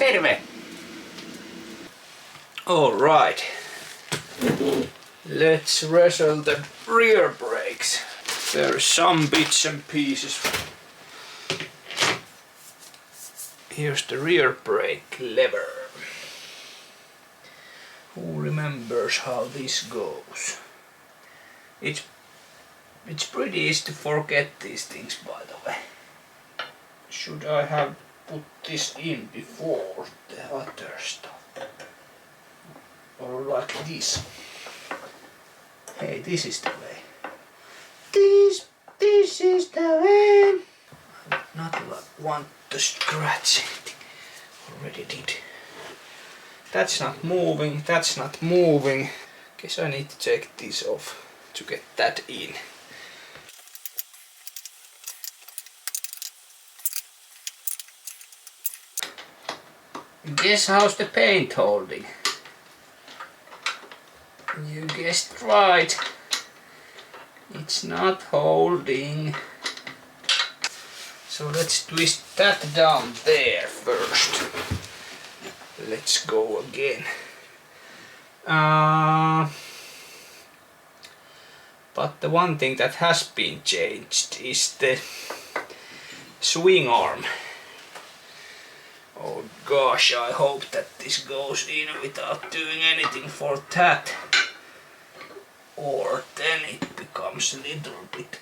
Terve! Alright. Let's wrestle the rear brakes. There are some bits and pieces. Here's the rear brake lever. Who remembers how this goes? It's pretty easy to forget these things, by the way. Should I have put this in before the other stuff? Or like this? Hey, this is the way. This is the way. Not like want to scratch anything. Already did. That's not moving. That's not moving. Guess I need to take this off to get that in. Guess how's the paint holding? You guessed right. It's not holding. So let's twist that down there first. Let's go again. But the one thing that has been changed is the swing arm. Oh gosh, I hope that this goes in without doing anything for that. Or then it becomes a little bit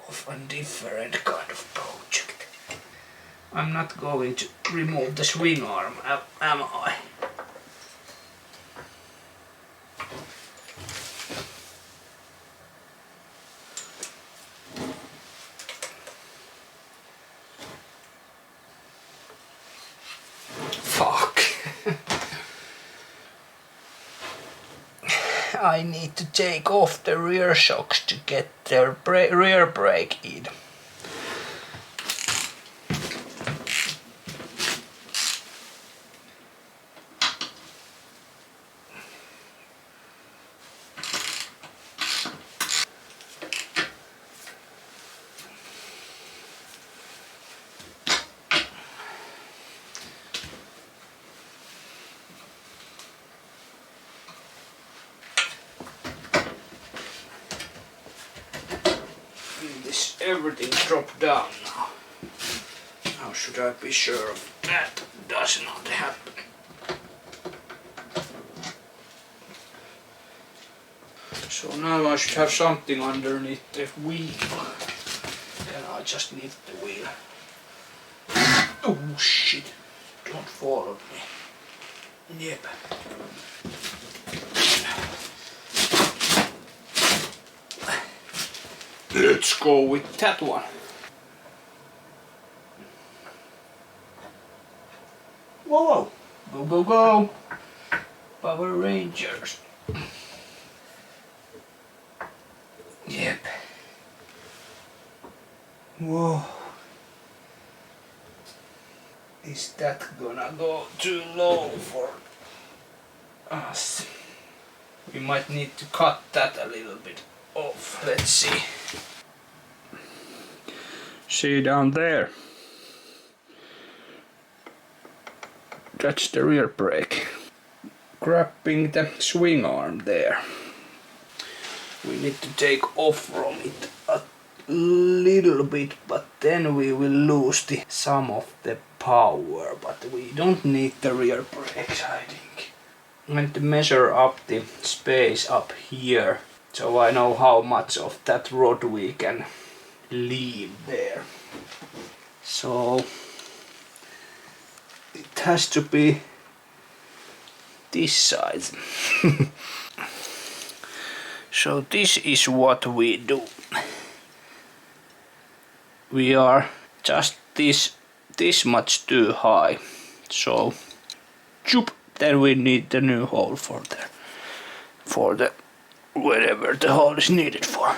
of a different kind of project. I'm not going to remove the swing arm, am I? Fuck. I need to take off the rear shocks to get the rear brake in. Everything dropped down now. How should I be sure that does not happen? So now I should have something underneath the wheel. Then I just need the wheel. Oh shit! Don't fall on me. Yep. Let's go with that one. Whoa! Go, go, go! Power Rangers. Yep. Whoa. Is that gonna go too low for us? We might need to cut that a little bit off. Let's see. See down there? That's the rear brake. Grabbing the swing arm there. We need to take off from it a little bit, but then we will lose some of the power. But we don't need the rear brakes, I think. I'm going to measure up the space up here, so I know how much of that rod we can leave there. So it has to be this size. So this is what we do. We are just this much too high. So choop, then we need the new hole for the wherever the hole is needed for.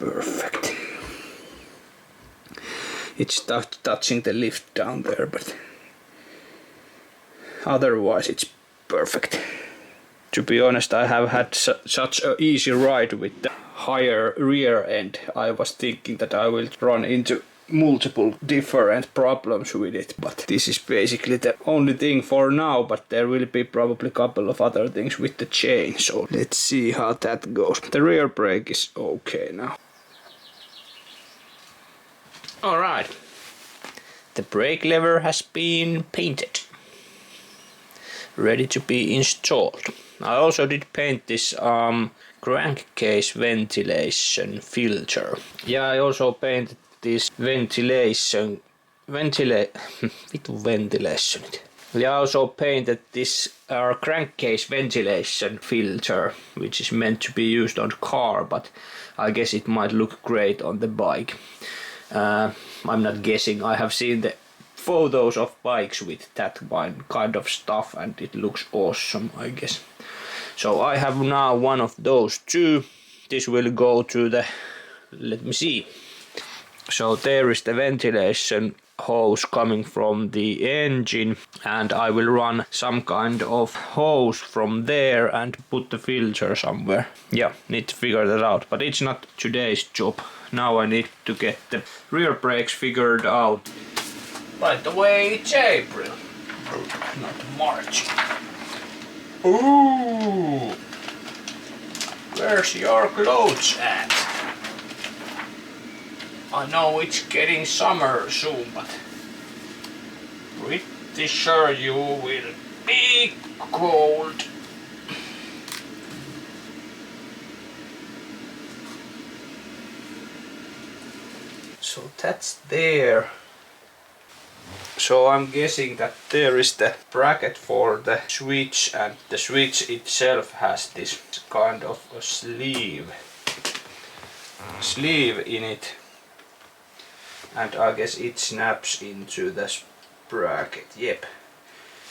perfect. It's touching the lift down there, but otherwise it's perfect. To be honest, I have had such an easy ride with the higher rear end. I was thinking that I will run into multiple different problems with it, but this is basically the only thing for now, but there will be probably a couple of other things with the chain, so let's see how that goes. The rear brake is okay now. Alright, the brake lever has been painted, ready to be installed. I also did paint this crankcase ventilation filter. Yeah, I also painted this ventilation. Yeah, I also painted this crankcase ventilation filter, which is meant to be used on car, but I guess it might look great on the bike. I'm not guessing. I have seen the photos of bikes with that kind of stuff, and it looks awesome, I guess. So I have now one of those two. This will go to the, let me see. So there is the ventilation hose coming from the engine, and I will run some kind of hose from there and put the filter somewhere. Yeah, need to figure that out, but it's not today's job. Now I need to get the rear brakes figured out. By the way, it's April, not March. Ooh! Where's your clothes at? I know it's getting summer soon, but pretty sure you will be cold. So that's there. So I'm guessing that there is the bracket for the switch, and the switch itself has this kind of a sleeve in it, and I guess it snaps into this bracket. Yep,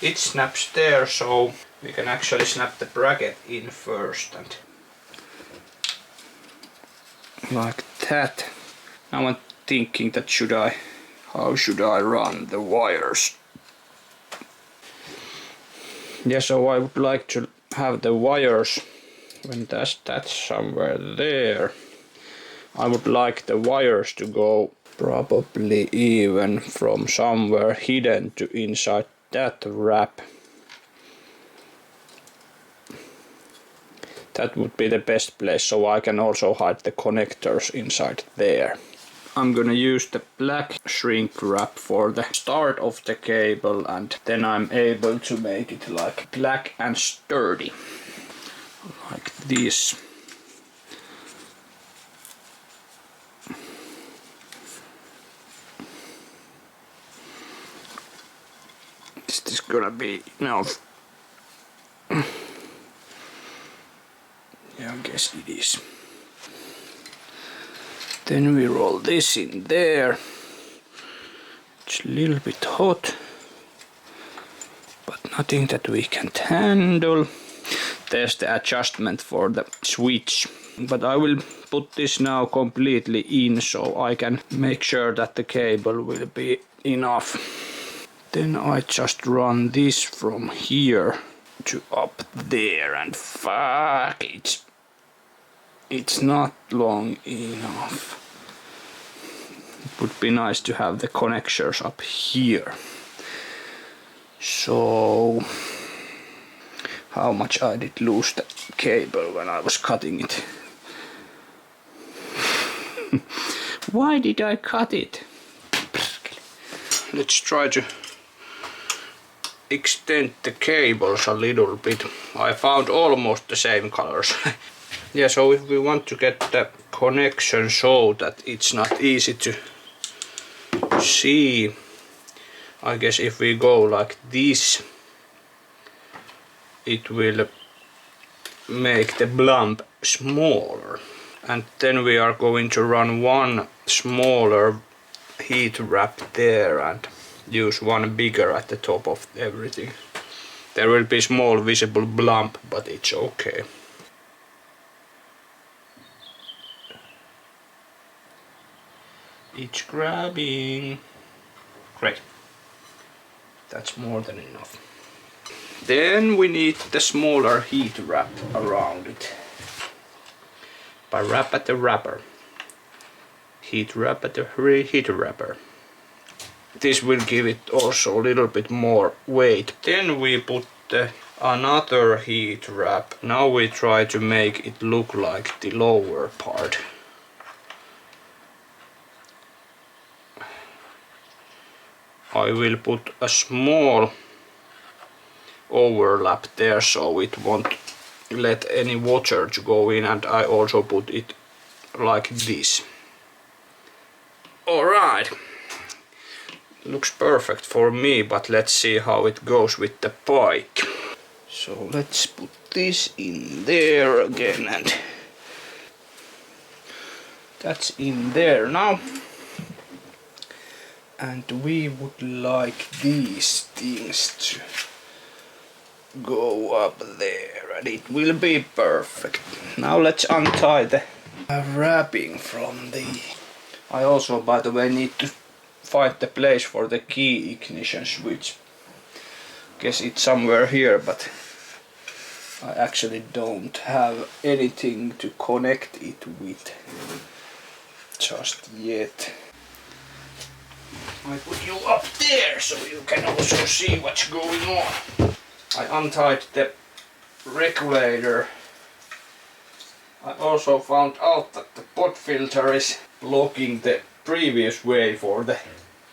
it snaps there, so we can actually snap the bracket in first, and like that. Now I'm thinking that how should I run the wires? Yeah, so I would like to have the wires, when that's somewhere there. I would like the wires to go probably even from somewhere hidden to inside that wrap. That would be the best place, so I can also hide the connectors inside there. I'm gonna use the black shrink wrap for the start of the cable, and then I'm able to make it like black and sturdy, like this. Is this gonna be enough? Yeah, I guess it is. Then we roll this in there. It's a little bit hot, but nothing that we can't handle. There's the adjustment for the switch, but I will put this now completely in so I can make sure that the cable will be enough. Then I just run this from here to up there, and fuck it. It's not long enough. It would be nice to have the connectors up here. So, how much I did lose the cable when I was cutting it? Why did I cut it? Let's try to extend the cables a little bit. I found almost the same colors. Yeah, so if we want to get the connection so that it's not easy to see, I guess if we go like this, it will make the bump smaller. And then we are going to run one smaller heat wrap there and use one bigger at the top of everything. There will be small visible bump, but it's okay. It's grabbing. Great. That's more than enough. Then we need the smaller heat wrap around it. By wrap at the wrapper. Heat wrap at the heat wrapper. This will give it also a little bit more weight. Then we put another heat wrap. Now we try to make it look like the lower part. I will put a small overlap there so it won't let any water to go in, and I also put it like this. Alright, looks perfect for me, but let's see how it goes with the bike. So let's put this in there again, and that's in there now. And we would like these things to go up there, and it will be perfect. Now let's untie the wrapping from the... I also, by the way, need to find the place for the key ignition switch. Guess it's somewhere here, but I actually don't have anything to connect it with just yet. I put you up there so you can also see what's going on. I untied the regulator. I also found out that the pod filter is blocking the previous way for the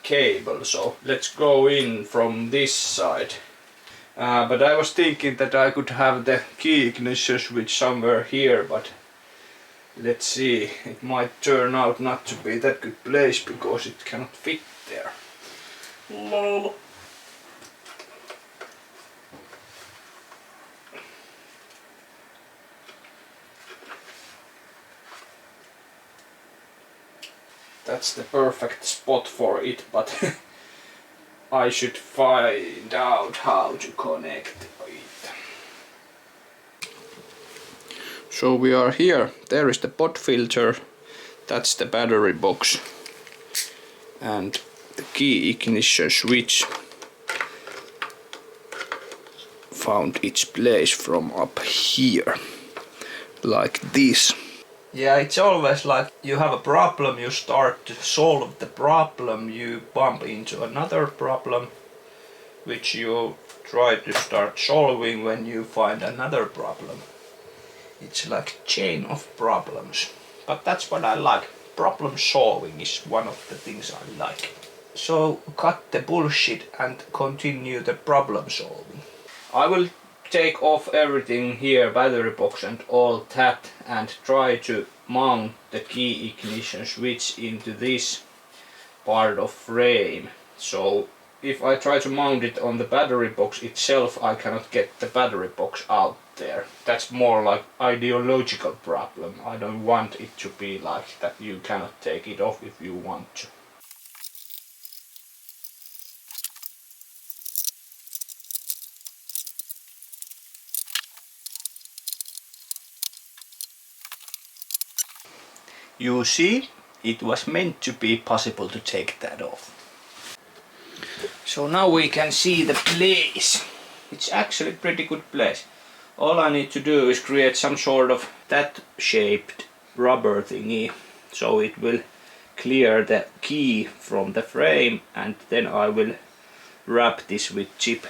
cable, so let's go in from this side. But I was thinking that I could have the key ignition switch somewhere here, but let's see, it might turn out not to be that good place because it cannot fit there. Lol. That's the perfect spot for it, but I should find out how to connect it. So we are here. There is the pod filter. That's the battery box. And the key ignition switch found its place from up here. Like this. Yeah, it's always like you have a problem, you start to solve the problem, you bump into another problem, which you try to start solving when you find another problem. It's like a chain of problems. But that's what I like. Problem solving is one of the things I like. So cut the bullshit and continue the problem solving. I will take off everything here, battery box and all that, and try to mount the key ignition switch into this part of frame. So if I try to mount it on the battery box itself, I cannot get the battery box out there. That's more like ideological problem. I don't want it to be like that you cannot take it off if you want to. You see, it was meant to be possible to take that off. So now we can see the place. It's actually a pretty good place. All I need to do is create some sort of that shaped rubber thingy, so it will clear the key from the frame, and then I will wrap this with chip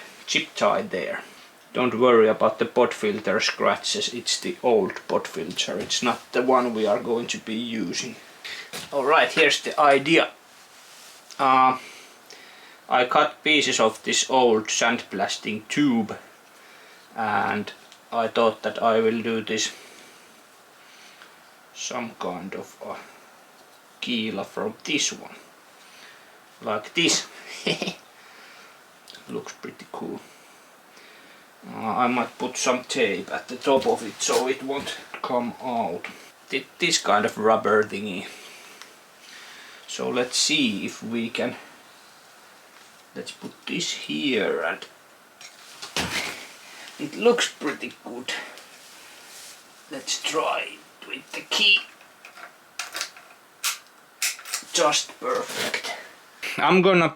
tie there. Don't worry about the pod filter scratches, it's the old pod filter, it's not the one we are going to be using. Alright, here's the idea. I cut pieces of this old sandblasting tube, and I thought that I will do this some kind of a keela from this one. Like this. Looks pretty cool. I might put some tape at the top of it so it won't come out. This kind of rubber thingy. So let's see if we can... Let's put this here, and it looks pretty good. Let's try it with the key. just perfect. I'm gonna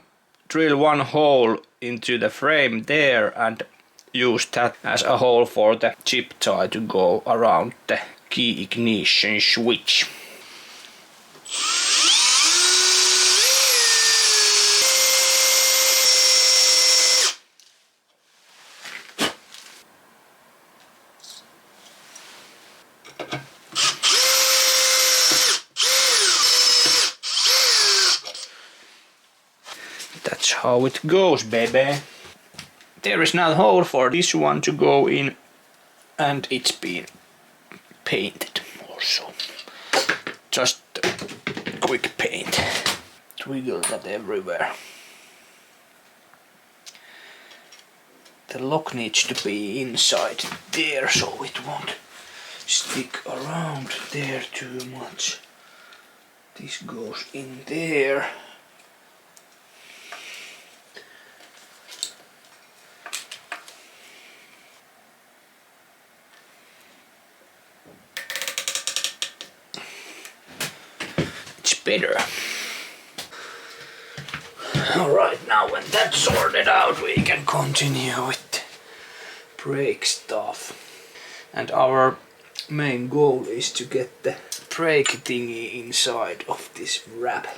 drill one hole into the frame there and use that as a hole for the chip tie to go around the key ignition switch. That's how it goes, baby. There is now a hole for this one to go in, and it's been painted also. Just quick paint. Twiggle that everywhere. The lock needs to be inside there so it won't stick around there too much. This goes in there. Better. Alright, now when that's sorted out we can continue with brake stuff. And our main goal is to get the brake thingy inside of this wrap.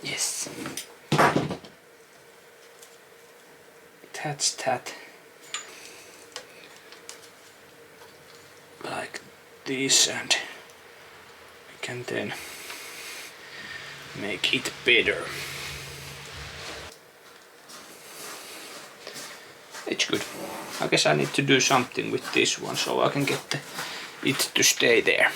Yes. Attach that like this, and we can then make it better. It's good. I guess I need to do something with this one so I can get it to stay there.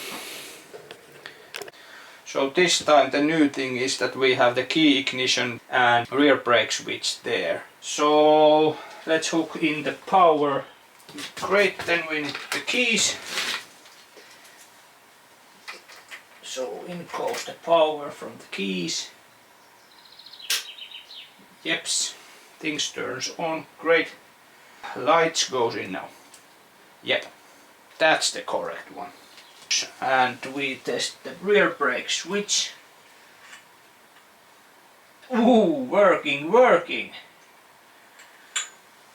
So this time the new thing is that we have the key ignition and rear brake switch there. So let's hook in the power. Great, then we need the keys. So in goes the power from the keys. Yeps, things turns on, great. Lights goes in now. Yep, that's the correct one. And we test the rear brake switch. Ooh, working.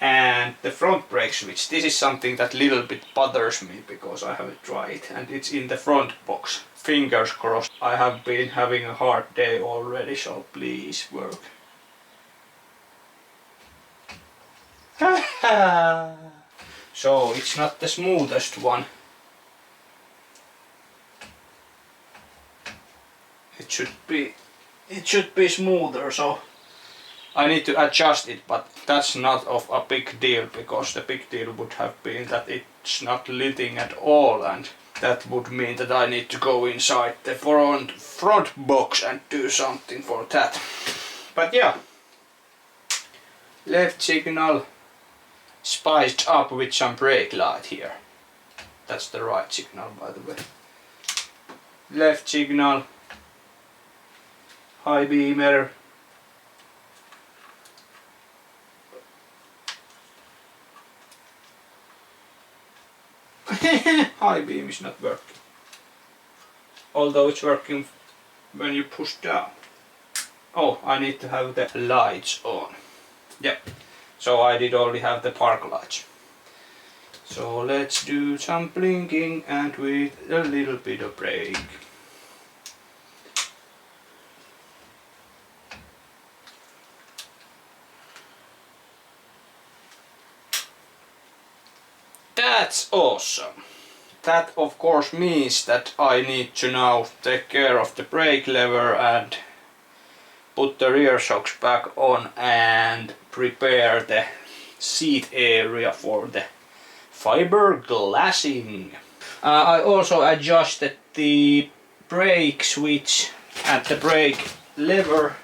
And the front brake switch, this is something that little bit bothers me because I haven't tried it and it's in the front box. Fingers crossed. I have been having a hard day already, so please work. So it's not the smoothest one. It should be smoother, so I need to adjust it, but that's not of a big deal because the big deal would have been that it's not lighting at all, and that would mean that I need to go inside the front box and do something for that. But yeah, left signal spiced up with some brake light here. That's the right signal, by the way. Left signal, high beamer, high beam is not working, although it's working when you push down. Oh, I need to have the lights on. Yep, so I did only have the park lights. So let's do some blinking and with a little bit of brake. That's awesome. That of course means that I need to now take care of the brake lever and put the rear shocks back on and prepare the seat area for the fiberglassing. I also adjusted the brake switch and the brake lever.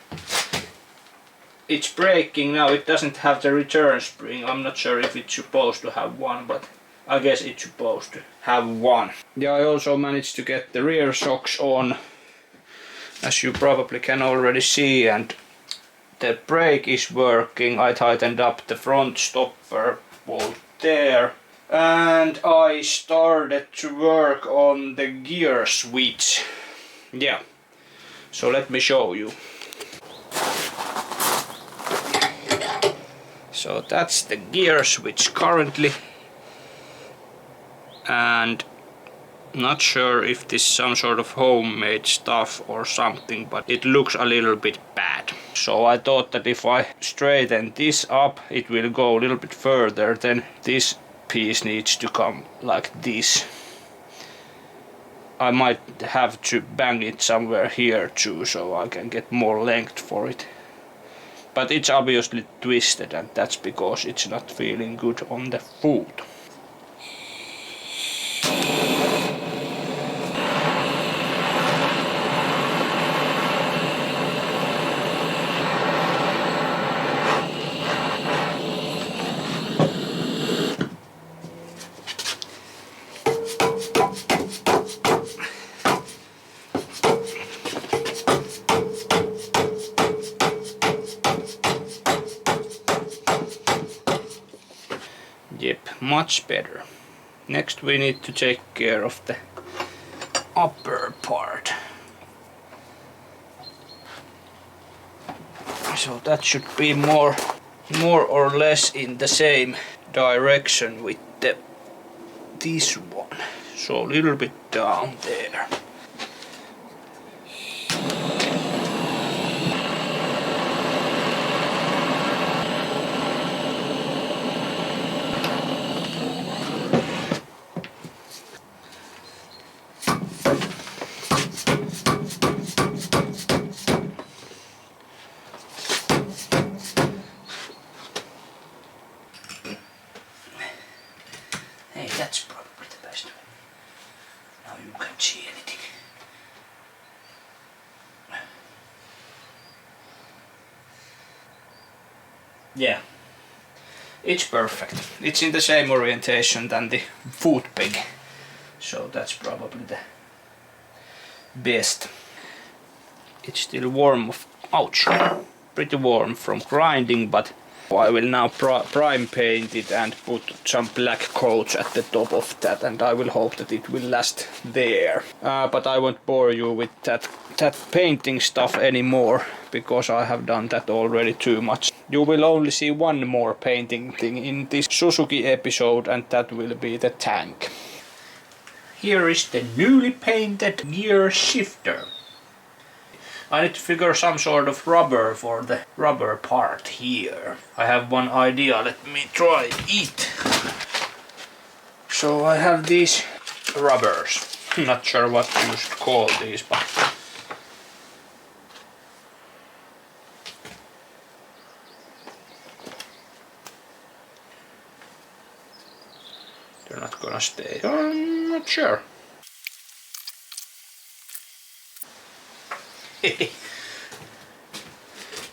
It's braking now, it doesn't have the return spring. I'm not sure if it's supposed to have one, but I guess it's supposed to have one. Yeah, I also managed to get the rear shocks on, as you probably can already see, and the brake is working. I tightened up the front stopper bolt there. And I started to work on the gear switch. Yeah, so let me show you. So that's the gear switch currently. And not sure if this is some sort of homemade stuff or something, but it looks a little bit bad. So I thought that if I straighten this up, it will go a little bit further. Then this piece needs to come like this. I might have to bang it somewhere here too, so I can get more length for it. But it's obviously twisted, and that's because it's not feeling good on the foot. Yep, much better. Next we need to take care of the upper part. So that should be more or less in the same direction with this one. So a little bit down there. Hey, that's probably the best way. Now you can't see anything. Yeah, it's perfect. It's in the same orientation than the foot peg, so that's probably the best. It's still warm, ouch, pretty warm from grinding, but I will now prime paint it and put some black coats at the top of that, and I will hope that it will last there. But I won't bore you with that painting stuff anymore, because I have done that already too much. You will only see one more painting thing in this Suzuki episode, and that will be the tank. Here is the newly painted gear shifter. I need to figure some sort of rubber for the rubber part here. I have one idea, let me try it. So I have these rubbers. Not sure what you should call these, but they're not gonna stay. I'm not sure.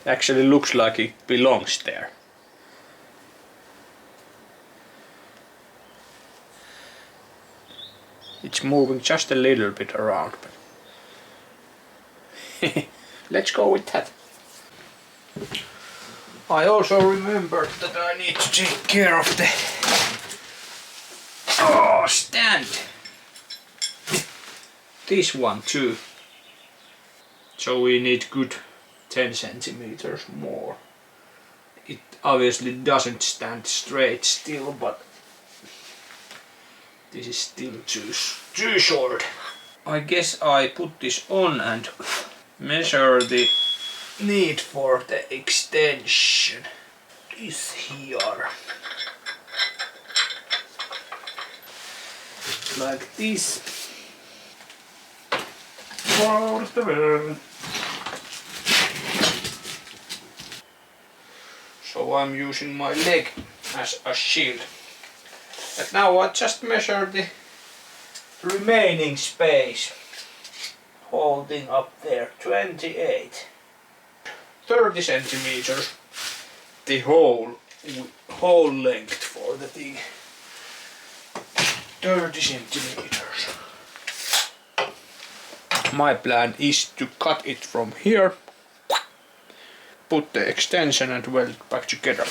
Actually looks like it belongs there. It's moving just a little bit around, but let's go with that. I also remembered that I need to take care of the stand. This one too. So we need good 10 centimeters more. It obviously doesn't stand straight still, but this is still too short. I guess I put this on and measure the need for the extension. This here. Like this. So I'm using my leg as a shield. And now I just measure the remaining space. Holding up there 28. 30 centimeters. The whole length for the thing. 30 centimeters. My plan is to cut it from here put the extension and weld it back together.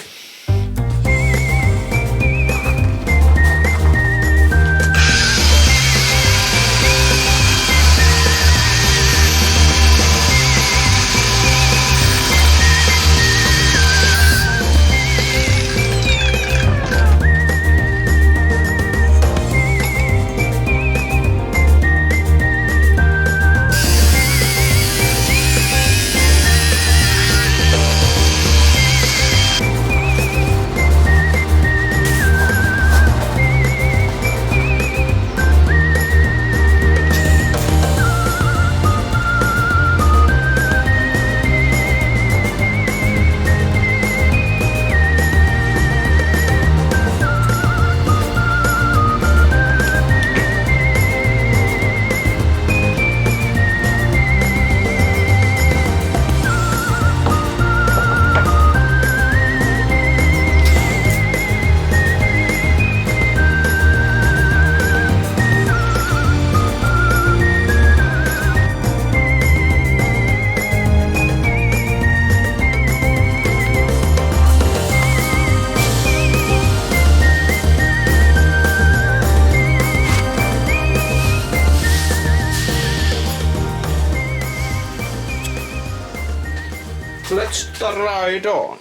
Let's try it on.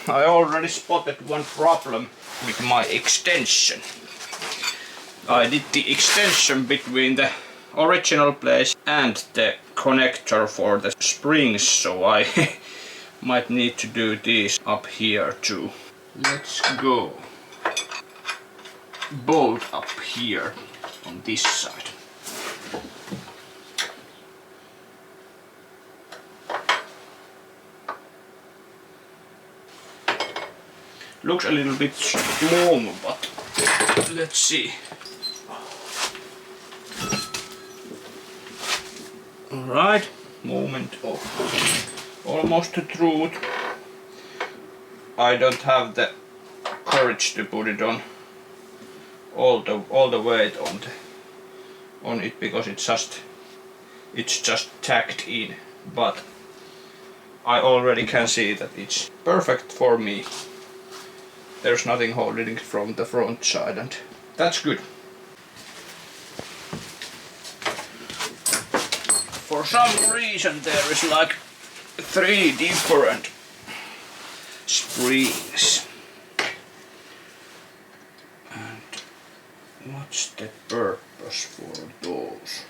I already spotted one problem with my extension. I did the extension between the original place and the connector for the springs, so I might need to do this up here too. Let's go. Bolt up here on this side. Looks a little bit long, but let's see. Alright, moment of almost the truth. I don't have the courage to put it on all the weight on it because it's just tacked in, but I already can see that it's perfect for me. There's nothing holding it from the front side, and that's good. For some reason there is like 3 different springs. And what's the purpose for those?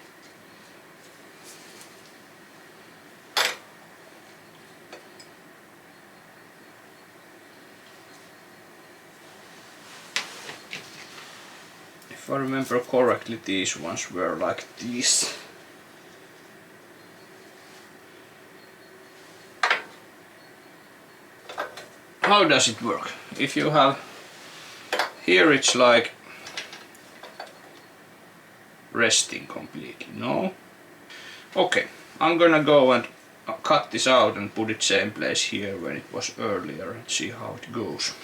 If I remember correctly, these ones were like this. How does it work? If you have here, it's like resting completely, no? Okay, I'm gonna go and cut this out and put it same place here when it was earlier and see how it goes.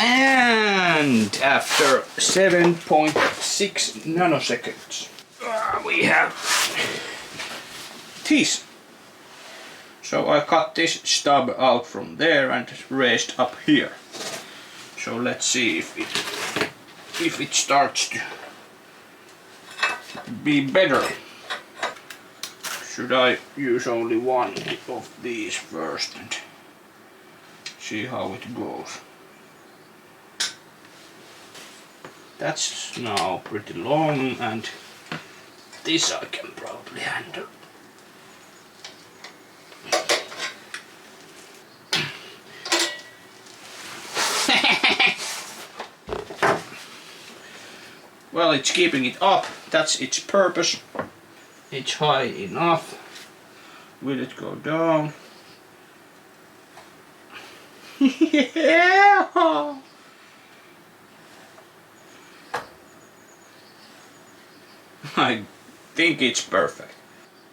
And after 7.6 nanoseconds we have this. So I cut this stub out from there and raised up here. So let's see if it starts to be better. Should I use only one of these first and see how it goes? That's now pretty long, and this I can probably handle. Well, it's keeping it up, that's its purpose. It's high enough. Will it go down? Yeah! I think it's perfect.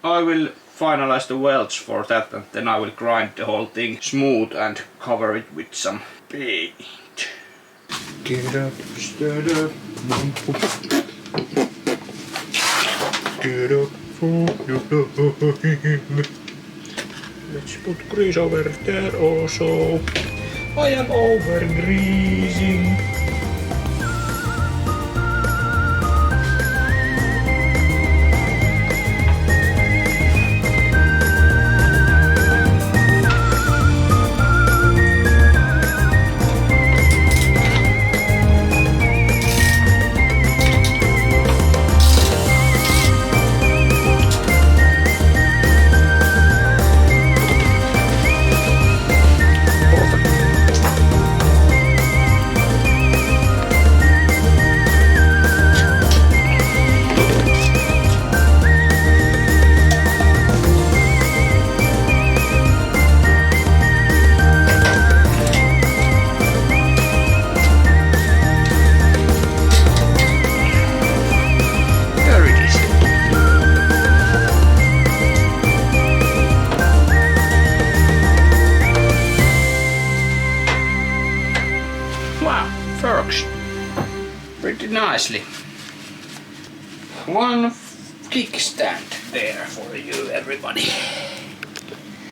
I will finalize the welds for that, and then I will grind the whole thing smooth and cover it with some paint. Get up, stand up. Get up for your life. Let's put grease over there also. I am over greasing. Wow, works pretty nicely. One kickstand there for you, everybody.